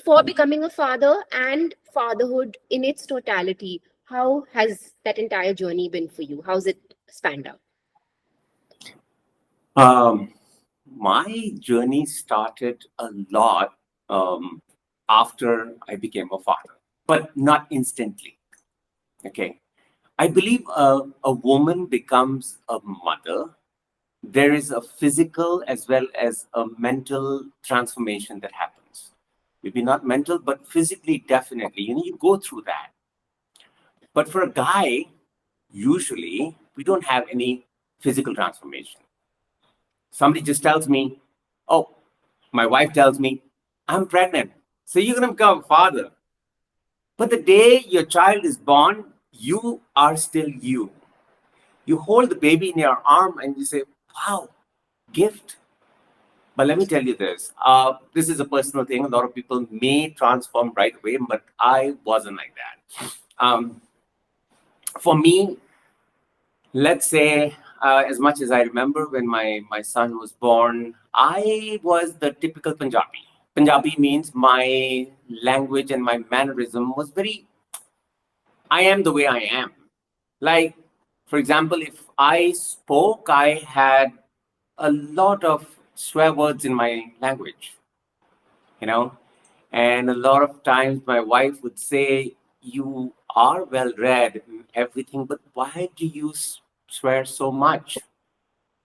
before becoming a father and fatherhood in its totality, how has that entire journey been for you? How's it spanned out? Um, my journey started a lot after I became a father, but not instantly. Okay. I believe a woman becomes a mother. There is a physical as well as a mental transformation that happens. Maybe not mental, but physically, definitely. You go through that. But for a guy, usually we don't have any physical transformation. Somebody just tells me, oh, my wife tells me, I'm pregnant. So you're going to become a father. But the day your child is born, you are still you. You hold the baby in your arm and you say, wow, gift. But let me tell you this. This is a personal thing. A lot of people may transform right away, but I wasn't like that. For me, let's say, as much as I remember when my son was born, I was the typical Punjabi. Punjabi means my language and my mannerism was very, I am the way I am. Like, for example, if I spoke, I had a lot of swear words in my language, you know, and a lot of times my wife would say, you are well read and everything, but why do you swear so much?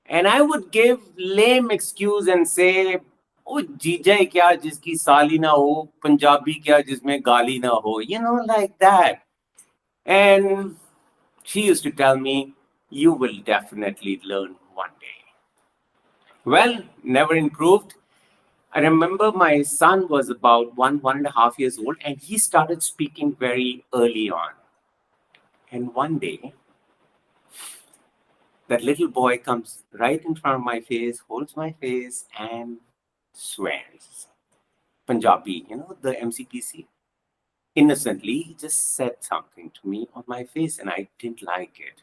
And I would give lame excuse and say, oh, जीजा ही क्या जिसकी साली ना हो, पंजाबी क्या जिसमें गाली ना हो, like that. And she used to tell me, you will definitely learn one day. Well, never improved. I remember my son was about 1.5 years old, and he started speaking very early on. And one day, that little boy comes right in front of my face, holds my face, and swears. Punjabi, the MCPC. Innocently, he just said something to me on my face, and I didn't like it.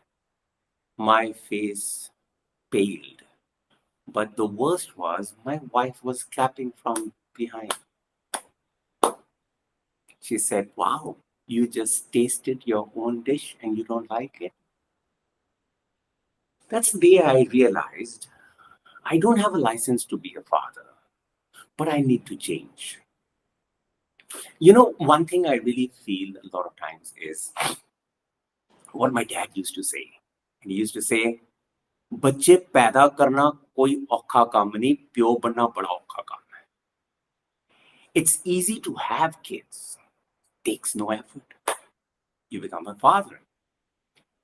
My face paled. But the worst was, my wife was clapping from behind. She said, wow, you just tasted your own dish and you don't like it? That's the day I realized I don't have a license to be a father, but I need to change. One thing I really feel a lot of times is what my dad used to say. And he used to say, बच्चे पैदा करना कोई औखा काम नहीं, प्यो बनना बड़ा औखा काम है. It's easy to have kids. Takes no effort. You become a father.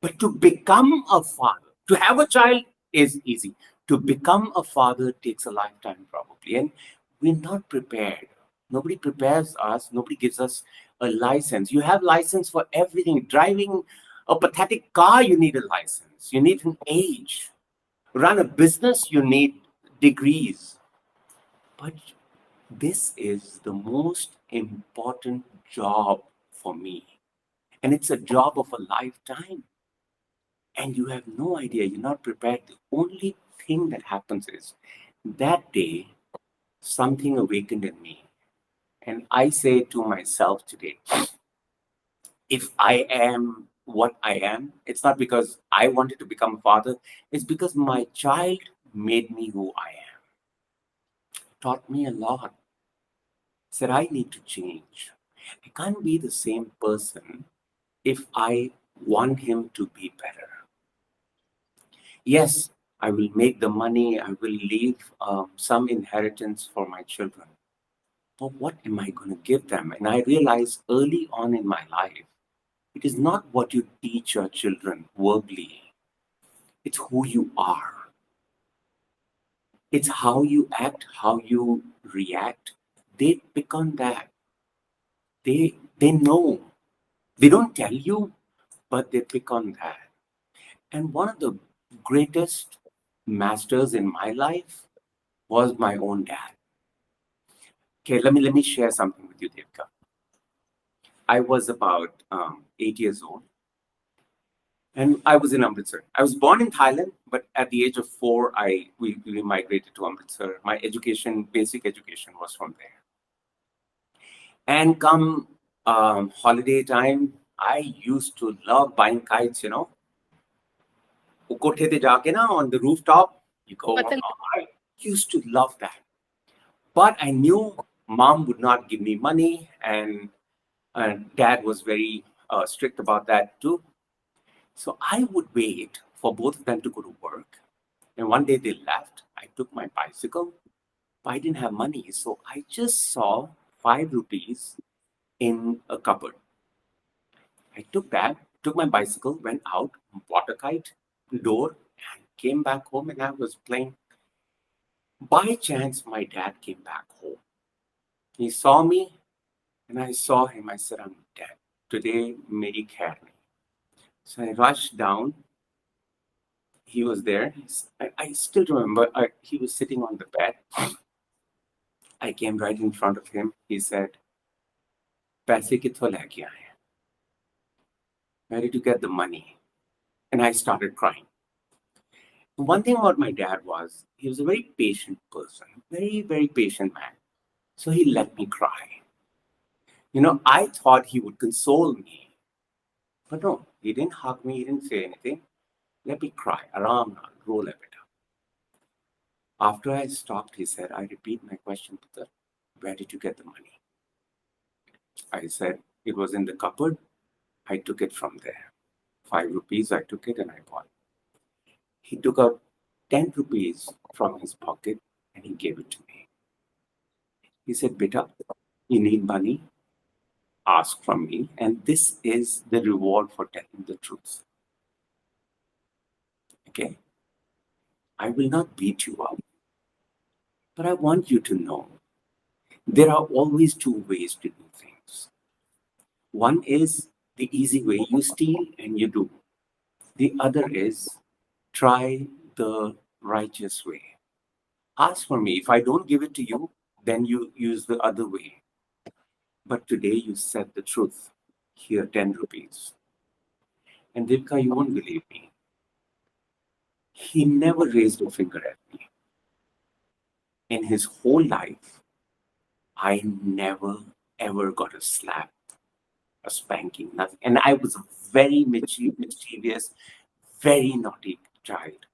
But to become a father, to have a child is easy. To become a father takes a lifetime probably. And we're not prepared. Nobody prepares us. Nobody gives us a license. You have license for everything. Driving a pathetic car, you need a license. You need an age. Run a business, you need degrees. But this is the most important job for me. And it's a job of a lifetime. And you have no idea, you're not prepared. The only thing that happens is that day, something awakened in me. And I say to myself today, if I am what I am, it's not because I wanted to become a father, it's because my child made me who I am. Taught me a lot. Said I need to change. I can't be the same person if I want him to be better. Yes, I will make the money, I will leave some inheritance for my children. But what am I going to give them? And I realized early on in my life, it is not what you teach your children verbally, it's who you are. It's how you act, how you react. They pick on that. They know. They don't tell you, but they pick on that. And one of the greatest masters in my life was my own dad. Okay, let me share something with you, Devka. I was about 8 years old, and I was in Amritsar. I was born in Thailand, but at the age of 4, we migrated to Amritsar. My education, basic education, was from there. And come holiday time, I used to love buying kites, वो कोठे पे जाके ना on the rooftop, you go. I used to love that. But I knew mom would not give me money, and dad was very strict about that too. So I would wait for both of them to go to work. And one day they left. I took my bicycle, but I didn't have money. So I just saw 5 rupees in a cupboard. I took that, took my bicycle, went out, bought a kite, door, and came back home, and I was playing. By chance, my dad came back home. He saw me, and I saw him. I said, I'm dead. Today, meri khair nahi. So I rushed down. He was there. I still remember, he was sitting on the bed. I came right in front of him. He said, "Paise kitho leke aaye? Where did you get the money?" And I started crying. One thing about my dad was he was a very patient person, very, very patient man. So he let me cry. I thought he would console me. But no, he didn't hug me, he didn't say anything. Let me cry. Aram na, roll a bit. After I stopped, he said, I repeat my question, Putar, where did you get the money? I said, it was in the cupboard. I took it from there. 5 rupees, I took it and I bought. He took out 10 rupees from his pocket and he gave it to me. He said, Beta, you need money? Ask from me, and this is the reward for telling the truth. Okay? I will not beat you up, but I want you to know there are always two ways to do things. One is the easy way, you steal and you do. The other is try the righteous way. Ask for me. If I don't give it to you, then you use the other way. But today you said the truth. Here, 10 rupees. And Divka, you won't believe me. He never raised a finger at me. In his whole life, I never ever got a slap, a spanking, nothing. And I was a very mischievous, very naughty child.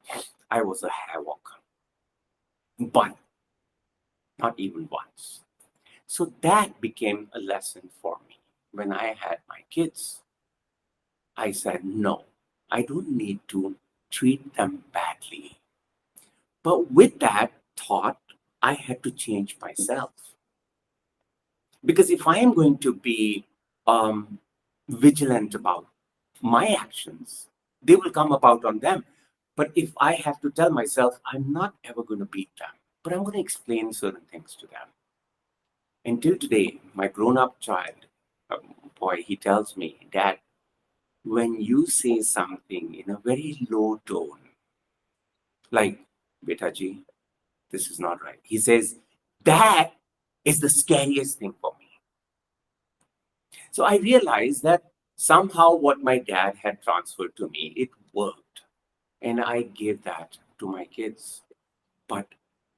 I was a havoc. But not even once. So that became a lesson for me. When I had my kids, I said, no, I don't need to treat them badly. But with that thought, I had to change myself. Because if I am going to be vigilant about my actions, they will come about on them. But if I have to tell myself, I'm not ever going to beat them, but I'm going to explain certain things to them. Until today, my grown-up child, boy, he tells me, Dad, when you say something in a very low tone, like, Beta ji, this is not right. He says, that is the scariest thing for me. So I realized that somehow what my dad had transferred to me, it worked. And I gave that to my kids. But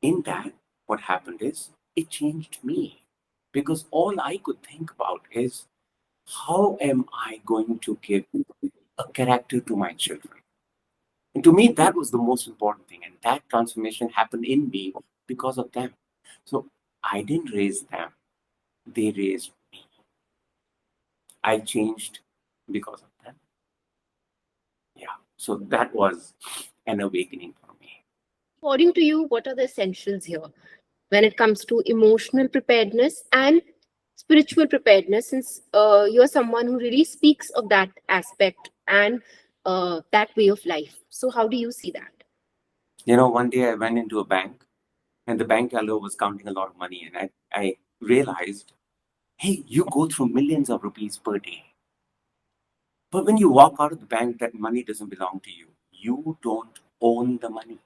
in that, what happened is it changed me. Because all I could think about is, how am I going to give a character to my children? And to me, that was the most important thing. And that transformation happened in me because of them. So I didn't raise them, they raised me. I changed because of them. Yeah. So that was an awakening for me. According to you, what are the essentials here when it comes to emotional preparedness and spiritual preparedness? Since you're someone who really speaks of that aspect and that way of life. So, how do you see that? One day I went into a bank and the bank teller was counting a lot of money. And I realized, hey, you go through millions of rupees per day. But when you walk out of the bank, that money doesn't belong to you. You don't own the money.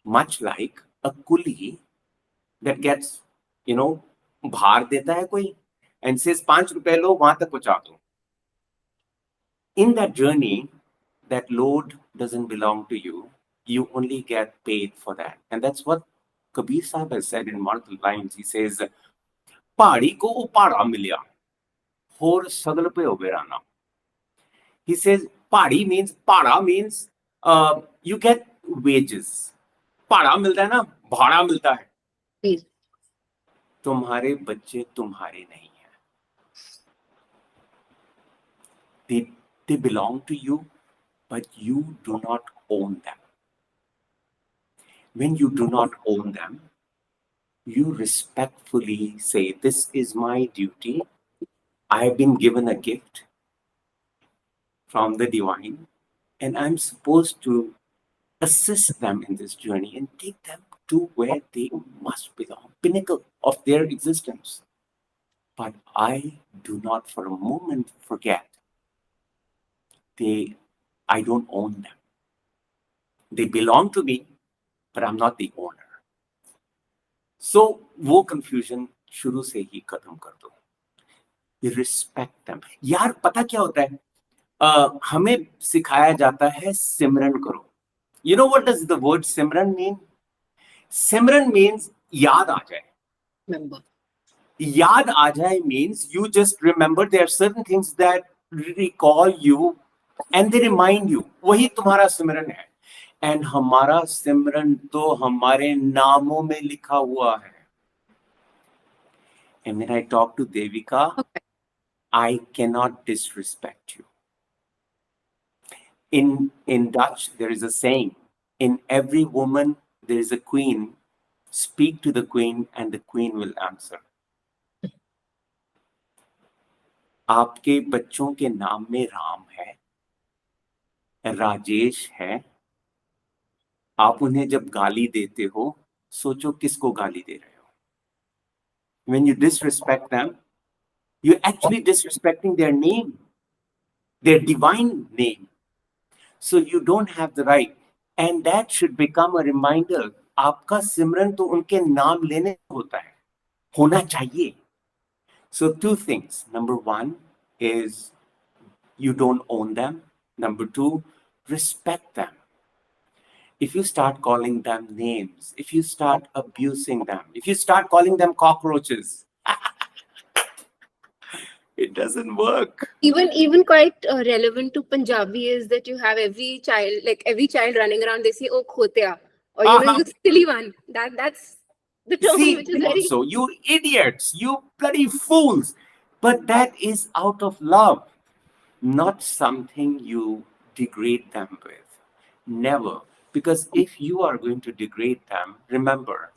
Much like a coolie that gets, भार देता है कोई and says 5 रुपए लो वहां तक पहुंचा दो. In that journey, that load doesn't belong to you. You only get paid for that. And that's what Kabir Sahib has said in one of the lines. He says, पहाड़ी को वो पहाड़ा मिलिया होर सगल पे हो बेराना. He says pahadi means pahada means you get wages. पहाड़ा मिलता है ना, भाड़ा मिलता है. जी. तुम्हारे बच्चे तुम्हारे नहीं हैं. They belong to you, but you do not own them. When you do not own them, you respectfully say, this is my duty. I have been given a gift from the divine, and I'm supposed to assist them in this journey and take them to where they must belong, pinnacle of their existence. But I do not for a moment forget I don't own them. They belong to me, but I'm not the owner. So वो confusion शुरू से ही खत्म कर दो. You respect them. यार पता क्या होता है? हमें सिखाया जाता है सिमरन करो. You know what does the word Simran mean? Simran means याद आ जाए. Remember. याद आ जाए means you just remember there are certain things that recall you and they remind you. वही तुम्हारा सिमरन है. And हमारा सिमरन तो हमारे नामों में लिखा हुआ है. And when I talk to Devika, Okay. I cannot disrespect you. In Dutch, there is a saying, in every woman, there is a queen. Speak to the queen and the queen will answer. आपके बच्चों के नाम में राम है, राजेश है. आप उन्हें जब गाली देते हो, सोचो किसको गाली दे रहे हो. When you disrespect them, you're actually disrespecting their name, their divine name. So you don't have the right. And that should become a reminder. आपका सिमरन तो उनके नाम लेने होता है, होना चाहिए. So two things. Number one is you don't own them. Number two, respect them. If you start calling them names, if you start abusing them, if you start calling them cockroaches, it doesn't work. Even quite relevant to Punjabi is that you have every child running around, they say, oh khotia, or you silly one. That's the term See, which is very. also, you idiots, you bloody fools. But that is out of love, not something you degrade them with. Never. Because if you are going to degrade them, remember,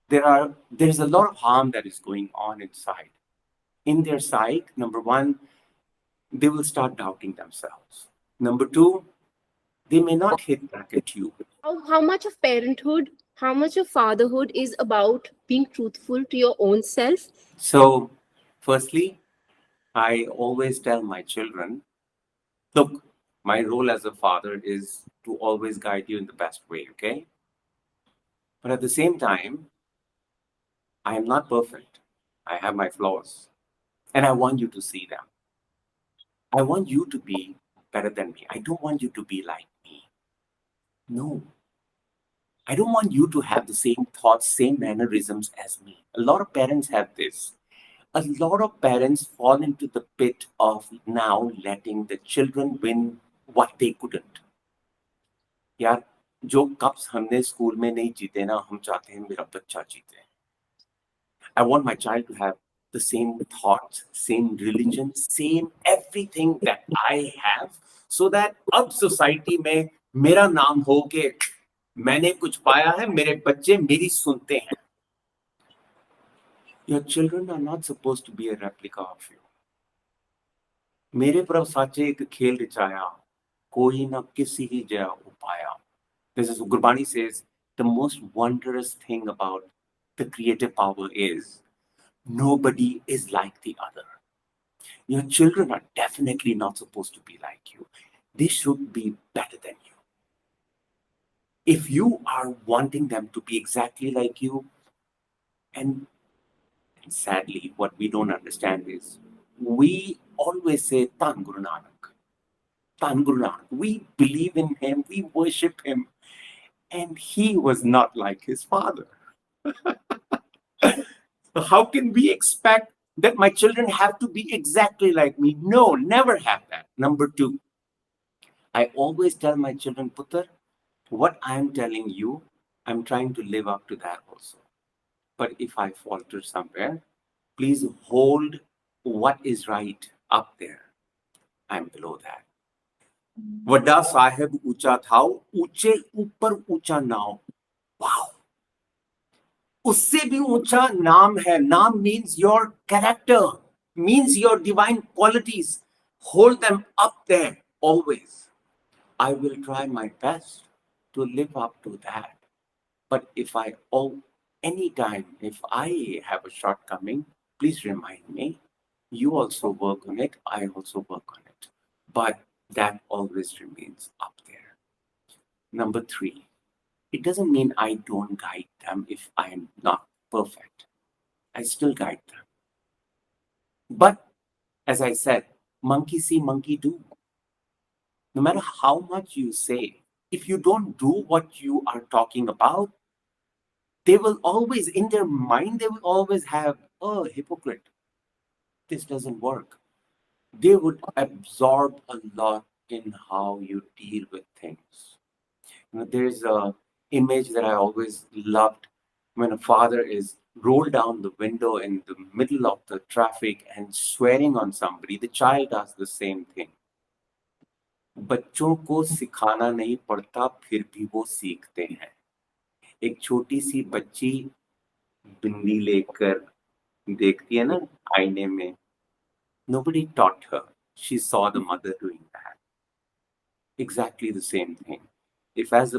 there's a lot of harm that is going on inside. In their psyche, number one, they will start doubting themselves. Number two, they may not hit back at you. How much of parenthood, how much of fatherhood is about being truthful to your own self? So, firstly, I always tell my children, look, my role as a father is to always guide you in the best way, okay? But at the same time, I am not perfect. I have my flaws. And I want you to see them. I want you to be better than me. I don't want you to be like me. No. I don't want you to have the same thoughts, same mannerisms as me. A lot of parents have this. A lot of parents fall into the pit of now letting the children win what they couldn't. यार जो cups हमने school में नहीं जीते ना, हम चाहते हैं मेरा बच्चा जीते. I want my child to have the same thoughts, same religion, same everything that I have, so that अब society में मेरा नाम हो के मैंने कुछ पाया है, मेरे बच्चे मेरी सुनते हैं. Your children are not supposed to be a replica of you. मेरे प्रभ साचे एक खेल रचाया, कोई न किसी ही जया उपाया. This is Gurbani says, the most wondrous thing about the creative power is nobody is like the other. Your children are definitely not supposed to be like you. They should be better than you. If you are wanting them to be exactly like you, and sadly, what we don't understand is we always say, Tan Guru Nanak. Tan Guru Nanak. We believe in him, we worship him, and he was not like his father. How can we expect that my children have to be exactly like me? No, never have that. Number two, I always tell my children, Putter, what I'm telling you, I'm trying to live up to that also. But if I falter somewhere, please hold what is right up there. I'm below that. वड्डा साहेब ऊंचा था, ऊंचे ऊपर ऊंचा नाम. Wow. उससे भी ऊंचा नाम है. नाम means your character, means your divine qualities. Hold them up there always. I will try my best to live up to that. But if anytime, if I have a shortcoming, please remind me. You also work on it. I also work on it. But that always remains up there. Number three, it doesn't mean I don't guide them if I am not perfect. I still guide them. But as I said, monkey see, monkey do. No matter how much you say, if you don't do what you are talking about, they will always, in their mind, they will always have, oh, hypocrite. This doesn't work. They would absorb a lot in how you deal with things. There's a image that I always loved when a father is rolled down the window in the middle of the traffic and swearing on somebody. The child does the same thing. बच्चों को सिखाना नहीं पड़ता, फिर भी वो सीखते हैं. एक छोटी सी बच्ची बिंदी लेकर देखती है ना आईने में. Nobody taught her. She saw the mother doing that. Exactly the same thing. If as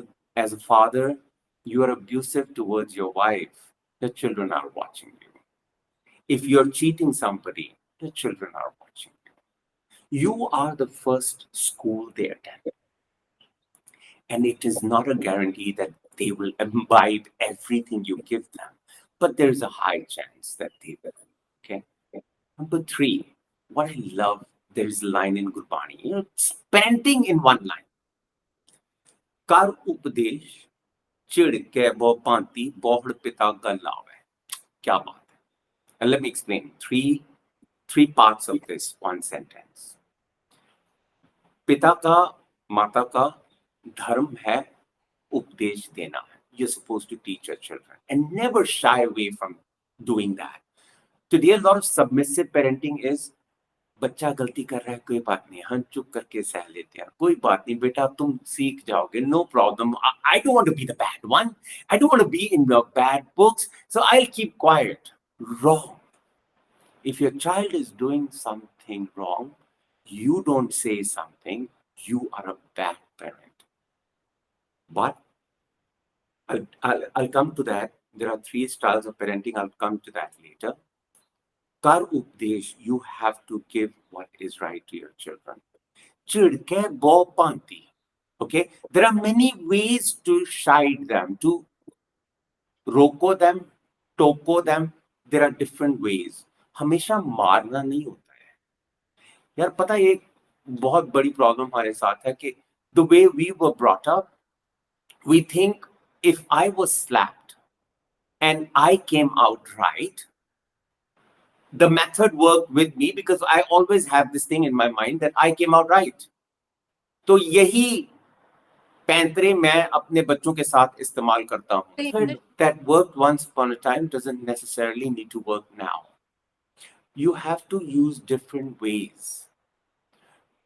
a father, you are abusive towards your wife, the children are watching you. If you're cheating somebody, the children are watching you. You are the first school they attend. And it is not a guarantee that they will imbibe everything you give them, but there's a high chance that they will. Okay. Number three, what I love, there's a line in Gurbani, it's parenting in one line. Kar upadesh, chid ke bo panti, bohd pita ka lawe. Kya baat hai? And let me explain three parts of this one sentence. पिता का, माता का धर्म है उपदेश देना. You're supposed to teach your children and never shy away from doing that. Today, a lot of submissive parenting is, बच्चा गलती कर रहा है, कोई बात नहीं, हम चुप करके सह लेते हैं, कोई बात नहीं बेटा, तुम सीख जाओगे, no problem. I don't want to be the bad one. I don't want to be in the bad books, so I'll keep quiet. Wrong. If your child is doing something wrong, you don't say something, you are a bad parent. But I'll come to that. There are three styles of parenting. I'll come to that later. Kar updesh, you have to give what is right to your children. Chid ke bo panti. Okay? There are many ways to chide them, to roko them, toko them. There are different ways. हमेशा मारना नहीं होता है. यार पता है, एक बहुत बड़ी प्रॉब्लम हमारे साथ है कि the way we were brought up, we think if I was slapped and I came out right, the method worked with me because I always have this thing in my mind that I came out right. तो यही पैंतरे मैं अपने बच्चों के साथ इस्तेमाल करता हूँ. That worked once upon a time doesn't necessarily need to work now. You have to use different ways.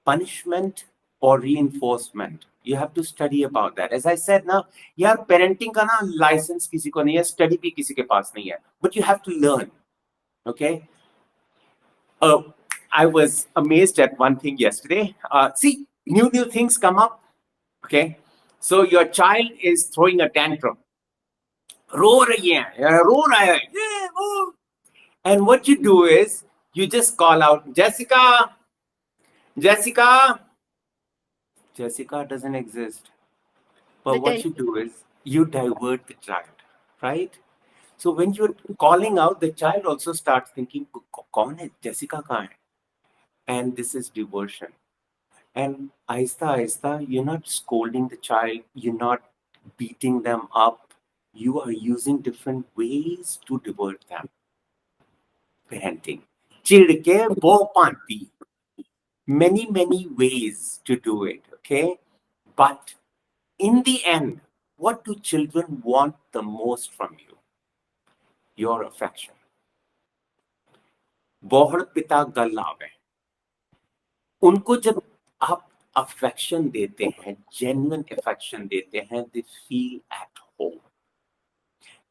Punishment or reinforcement. You have to study about that. As I said now, यार parenting का ना license किसी को नहीं है, study भी किसी के पास नहीं है. But you have to learn. Okay? I was amazed at one thing yesterday. See, new things come up. Okay? So your child is throwing a tantrum. रो रही है, रो रहा है. Yeah, oh. And what you do is, you just call out, Jessica. Jessica. Jessica doesn't exist. But what you do is, you divert the child, right? So when you're calling out, the child also starts thinking, कौन है? Jessica कहाँ है? And this is diversion. And aista aista, you're not scolding the child, you're not beating them up. You are using different ways to divert them. parenting. चिढ़ के वो पाती. Many ways to do it, okay? But in the end, what do children want the most from you? Your affection. बहुत पिता गल आवे. उनको जब आप affection देते हैं, genuine affection देते हैं, they feel at home.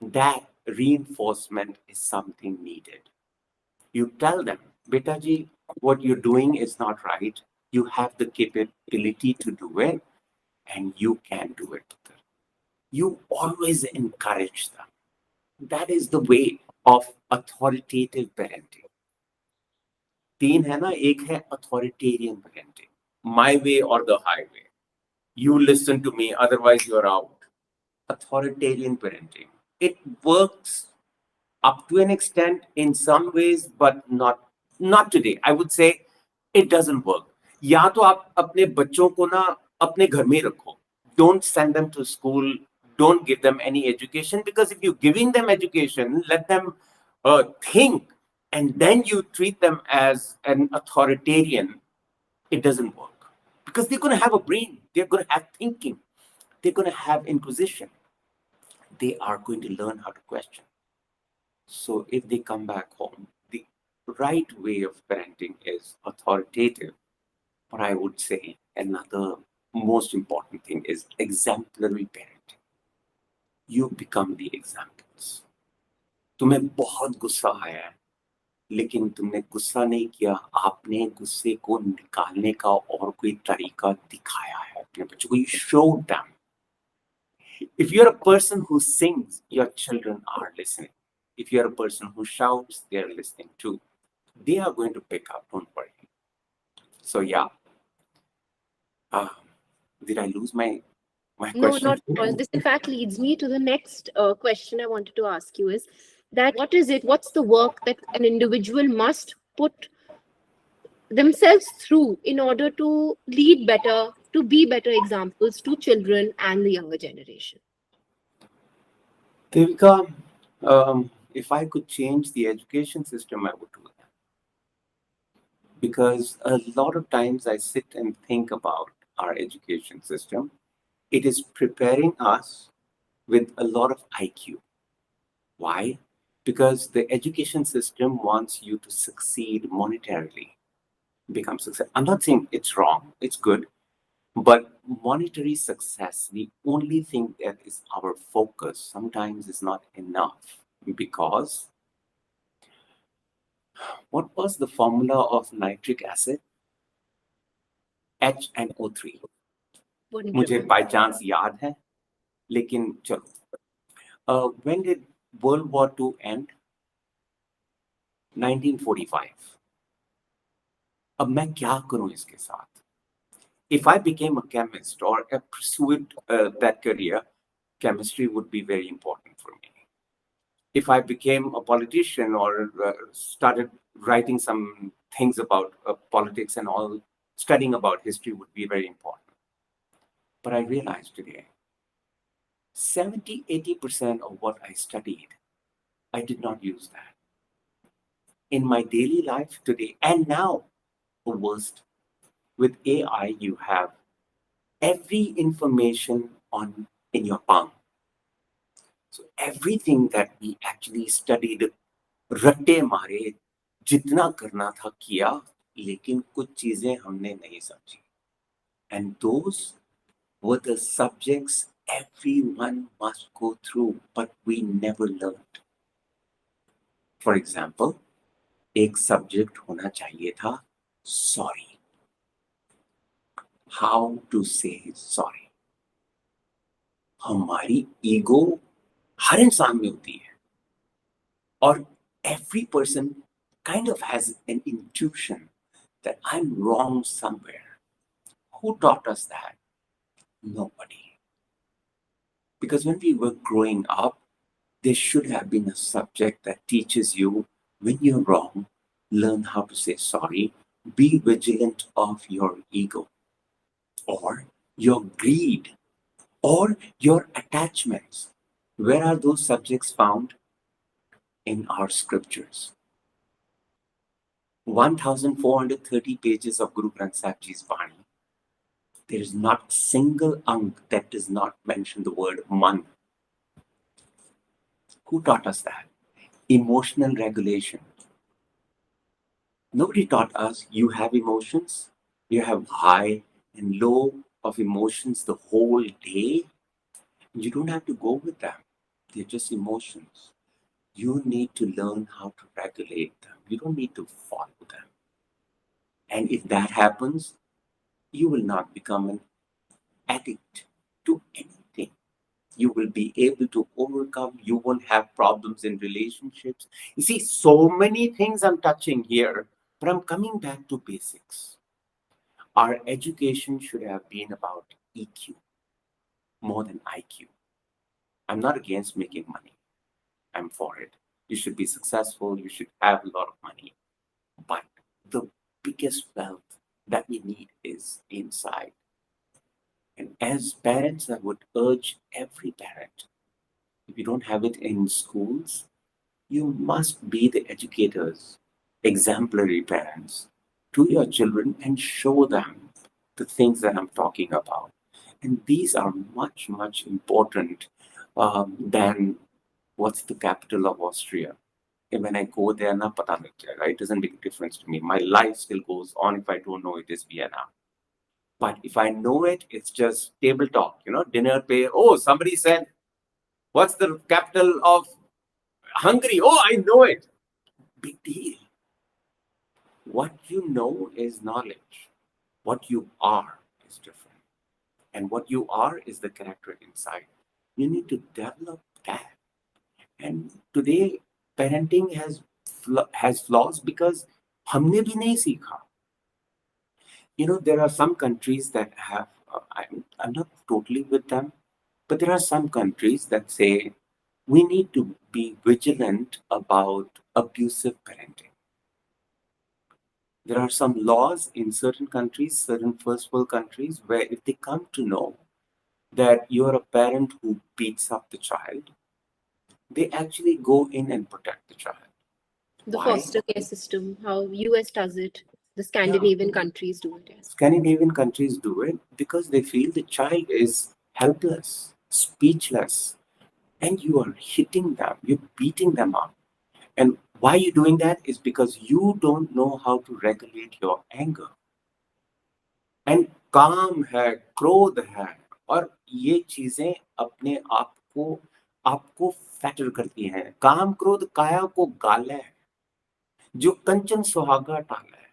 That reinforcement is something needed. You tell them, beta ji, what you're doing is not right. You have the capability to do it, and you can do it. You always encourage them. That is the way of authoritative parenting. तीन है ना, एक है authoritarian parenting, my way or the highway. You listen to me, otherwise you're out. Authoritarian parenting. It works up to an extent in some ways, but not today. I would say it doesn't work. या तो आप अपने बच्चों को ना अपने घर में रखो. Don't send them to school. Don't give them any education, because if you're giving them education, let them think, and then you treat them as an authoritarian, it doesn't work. Because they're going to have a brain. They're going to have thinking. They're going to have inquisition. They are going to learn how to question. So if they come back home, the right way of parenting is authoritative. But I would say another most important thing is exemplary parenting. You become the examples. तुम्हें बहुत गुस्सा आया है, लेकिन तुमने गुस्सा नहीं किया, आपने गुस्से को निकालने का और कोई तरीका दिखाया है अपने बच्चों को. You showed them. If you're a person who sings, your children are listening. If you're a person who shouts, they're listening too. They are going to pick up, don't worry. So yeah. Did I lose my No, question? not at all. This in fact leads me to the next question I wanted to ask you is that what's the work that an individual must put themselves through in order to lead better, to be better examples to children and the younger generation? Devika, if I could change the education system, I would do that. Because a lot of times I sit and think about our education system. It is preparing us with a lot of IQ. Why? Because the education system wants you to succeed monetarily, become successful. I'm not saying it's wrong, it's good. But monetary success, the only thing that is our focus, sometimes is not enough. Because what was the formula of nitric acid? HNO3. मुझे by chance याद है, लेकिन चलो. When did World War II end? 1945. अब मैं क्या करूं इसके साथ? If I became a chemist or pursued that career, chemistry would be very important for me. If I became a politician or started writing some things about politics and all, studying about history would be very important. But I realized today, 70-80% of what I studied, I did not use that. In my daily life today, and now, the worst, with AI, you have every information in your palm. So everything that we actually studied, Ratte मारे, जितना करना था किया, लेकिन कुछ चीजें हमने नहीं समझी. And those were the subjects everyone must go through, but we never learned. For example, एक subject होना चाहिए था sorry. How to say sorry. हमारी ego हर इंसान में होती है, और every person kind of has an intuition that I'm wrong somewhere. Who taught us that? Nobody. Because when we were growing up, there should have been a subject that teaches you when you're wrong, learn how to say sorry, be vigilant of your ego, or your greed, or your attachments. Where are those subjects found? In our scriptures. 1430 pages of Guru Granth Sahib Ji's Bani. There is not a single ang that does not mention the word man. Who taught us that? Emotional regulation. Nobody taught us you have emotions, you have high and low of emotions the whole day. You don't have to go with them. They're just emotions. You need to learn how to regulate them. You don't need to follow them. And if that happens, you will not become an addict to anything. You will be able to overcome. You won't have problems in relationships. You see, so many things I'm touching here, but I'm coming back to basics. Our education should have been about EQ more than IQ. I'm not against making money. I'm for it. You should be successful. You should have a lot of money. But the biggest wealth that we need is inside. And as parents, I would urge every parent, if you don't have it in schools, you must be the educators, exemplary parents to your children and show them the things that I'm talking about. And these are much, much important than what's the capital of Austria. And when I go there, na pata lag jayega. It doesn't make a difference to me. My life still goes on if I don't know it is Vienna. But if I know it, it's just table talk, dinner pay. Oh, somebody said, what's the capital of Hungary? Oh, I know it. Big deal. What you know is knowledge. What you are is different. And what you are is the character inside. You need to develop that. And today, parenting has flaws because हमने भी नहीं सीखा. There are some countries that have, I'm not totally with them, but there are some countries that say we need to be vigilant about abusive parenting. There are some laws in certain countries, certain first world countries, where if they come to know that you're a parent who beats up the child, they actually go in and protect the child. The Why? foster care system, how US does it, the Scandinavian countries do it. Yes. Scandinavian countries do it because they feel the child is helpless, speechless, and you are hitting them, you're beating them up. And why you're doing that is because you don't know how to regulate your anger. And काम है, क्रोध है, और ये चीजें अपने आप को आपको फैटर करती हैं. काम क्रोध काया को गाले है, जो कंचन सुहागा टाले है.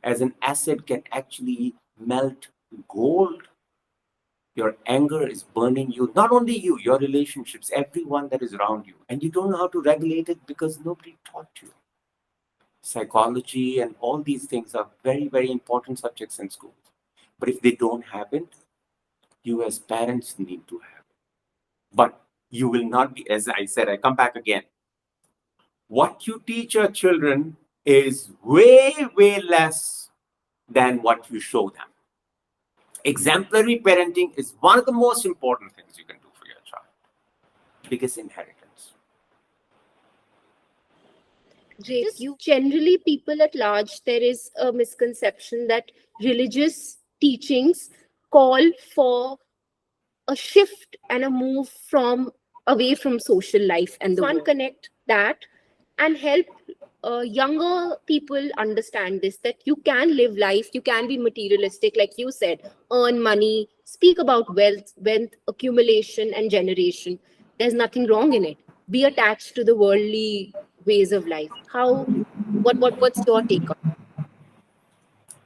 As an acid can actually melt gold. Your anger is burning you, not only you, your relationships, everyone that is around you. And you don't know how to regulate it because nobody taught you. Psychology and all these things are very, very important subjects in schools. But if they don't have it, you as parents need to have it. But you will not be, as I said, I come back again. What you teach your children is way, way less than what you show them. Exemplary parenting is one of the most important things you can do for your child. Biggest inheritance. Just generally, people at large, there is a misconception that religious teachings call for a shift and a move from away from social life and the world. Connect that and help younger people understand this, that you can live life, you can be materialistic, like you said, earn money, speak about wealth accumulation and generation. There's nothing wrong in it. Be attached to the worldly ways of life. What's your take on it?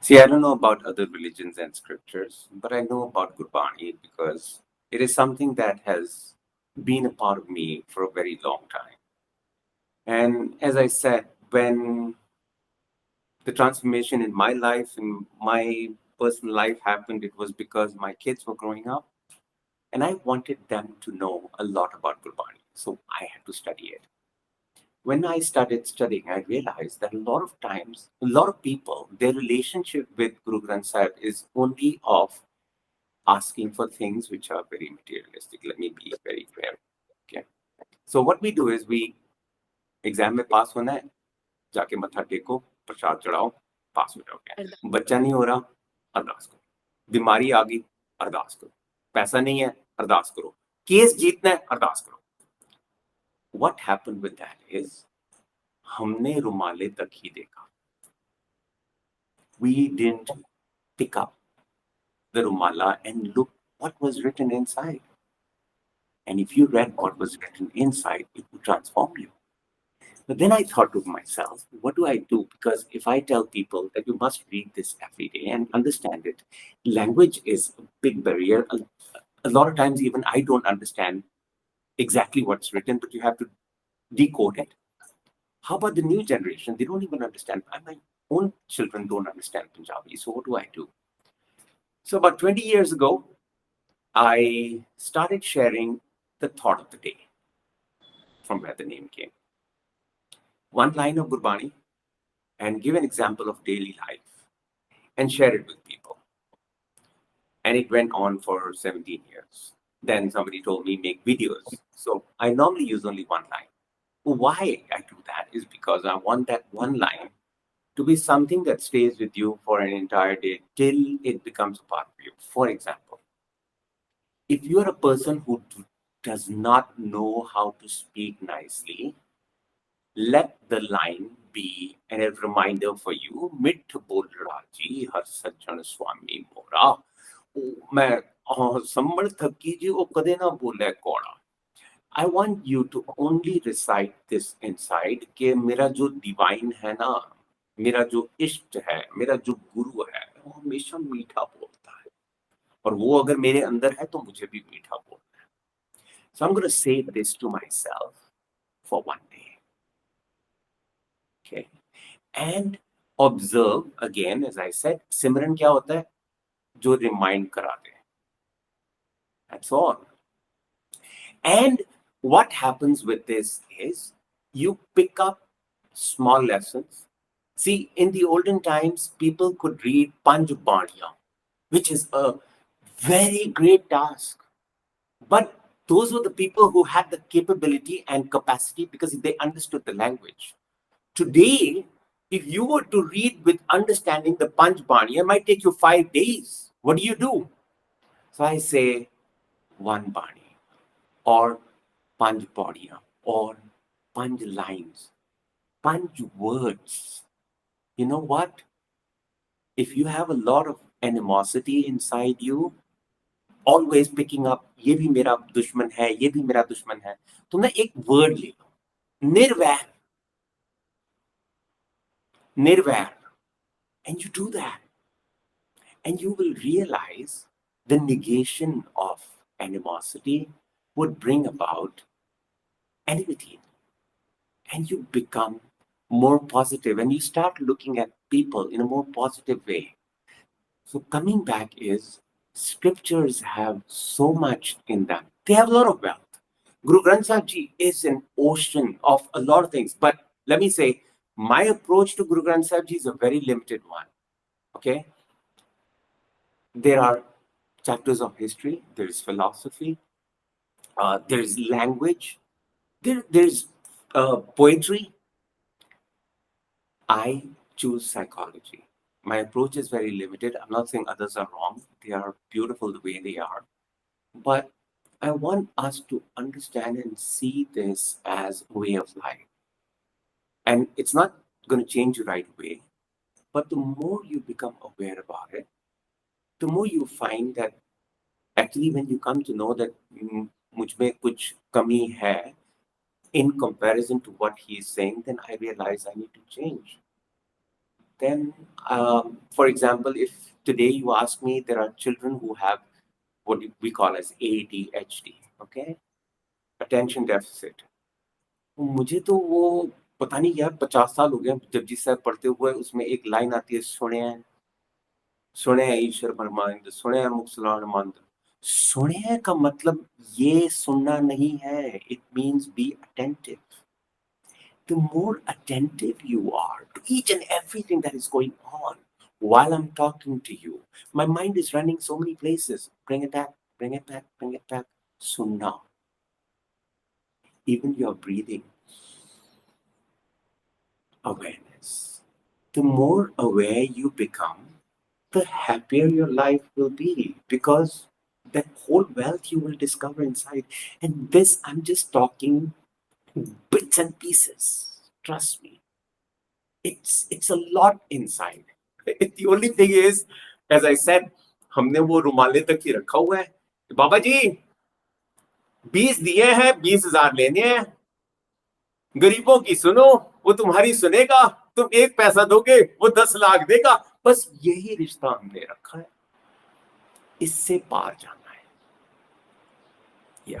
See, I don't know about other religions and scriptures, but I know about Gurbani because it is something that has been a part of me for a very long time. And as I said, when the transformation in my life, in my personal life happened, it was because my kids were growing up and I wanted them to know a lot about Gurbani. So I had to study it. When I started studying, I realized that a lot of times, a lot of people, their relationship with Guru Granth Sahib is only of asking for things which are very materialistic. Let me be very clear. Okay. So what we do is we exam में pass होना है, जाके मत्था टेको, प्रसाद चढ़ाओ, पास हो जाओगे। अरदास। बच्चा नहीं हो रहा, अरदास करो। बीमारी आ गई, अरदास करो। पैसा नहीं है, अरदास करो। केस जीतना है, अरदास करो। What happened with that is हमने रुमाले तक ही देखा. We didn't pick up the rumala and look what was written inside. And if you read what was written inside, it would transform you. But then I thought to myself, what do I do? Because if I tell people that you must read this every day and understand it, language is a big barrier. A lot of times, even I don't understand exactly what's written, but you have to decode it. How about the new generation? They don't even understand. My own children don't understand Punjabi. So what do I do? So about 20 years ago, I started sharing the thought of the day, from where the name came. One line of Gurbani, and give an example of daily life and share it with people. And it went on for 17 years. Then somebody told me make videos. So I normally use only one line. Why I do that is because I want that one line to be something that stays with you for an entire day till it becomes a part of you. For example, if you're a person who does not know how to speak nicely, let the line be a reminder for you. Mit bol raji har sajjan swami mora. मैं संबल थकी जी वो कदे ना बोले कोड़ा. I want you to only recite this inside कि मेरा जो divine है ना, मेरा जो इष्ट है, मेरा जो गुरु है, वो हमेशा मीठा बोलता है. और वो अगर मेरे अंदर है तो मुझे भी मीठा बोलना है. So I'm going to say this to myself for one day. Okay. And observe again, as I said, सिमरन क्या होता है? जो रिमाइंड करा दे. That's all. And what happens with this is you pick up small lessons. See, in the olden times, people could read Panj Baniya, which is a very great task. But those were the people who had the capability and capacity because they understood the language. Today, if you were to read with understanding the Panch Bani, it might take you 5 days. What do? So I say one Bani or Panch Baniya or Panch lines, Panch words. You know what? If you have a lot of animosity inside you, always picking up, ये भी मेरा दुश्मन है, ये भी मेरा दुश्मन है, तो ना एक word ले लो, निर्वैर, निर्वैर, and you do that. And you will realize the negation of animosity would bring about enmity. And you become more positive and you start looking at people in a more positive way. So coming back is scriptures have so much in them. They have a lot of wealth. Guru Granth Sahib Ji is an ocean of a lot of things. But let me say, my approach to Guru Granth Sahib Ji is a very limited one. Okay? There are chapters of history, there is philosophy, there is language, there's poetry. I choose psychology. My approach is very limited. I'm not saying others are wrong. They are beautiful the way they are. But I want us to understand and see this as a way of life. And it's not going to change you right away. But the more you become aware about it, the more you find that actually when you come to know that मुझ में कुछ कमी है, in comparison to what he is saying, then I realize I need to change. Then, for example, if today you ask me, there are children who have what we call as ADHD, okay? Attention deficit. मुझे तो वो पता नहीं यार 50 साल हो गए जपजी साहब पढ़ते हुए उसमें एक लाइन आती है सुने ईश्वर ब्रह्मांड सुने मुक्सलान मंत्र. सुने का मतलब ये सुनना नहीं है. It means be attentive. The more attentive you are to each and everything that is going on while I'm talking to you, my mind is running so many places. Bring it back, bring it back, bring it back. Sunna. Even your breathing, awareness. the more aware you become, the happier your life will be, because that whole wealth you will discover inside. And this, I'm just talking bits and pieces. Trust me, it's a lot inside. The only thing is, as I said, हमने वो रुमाले तक ही रखा हुआ है। बाबा जी 20 दिए हैं, 20,000 लेने हैं, गरीबों की सुनो, वो तुम्हारी सुनेगा, तुम 1 पैसा दोगे, वो 10 लाख देगा। बस यही रिश्ता हमने रखा है, इससे पार जाना है। या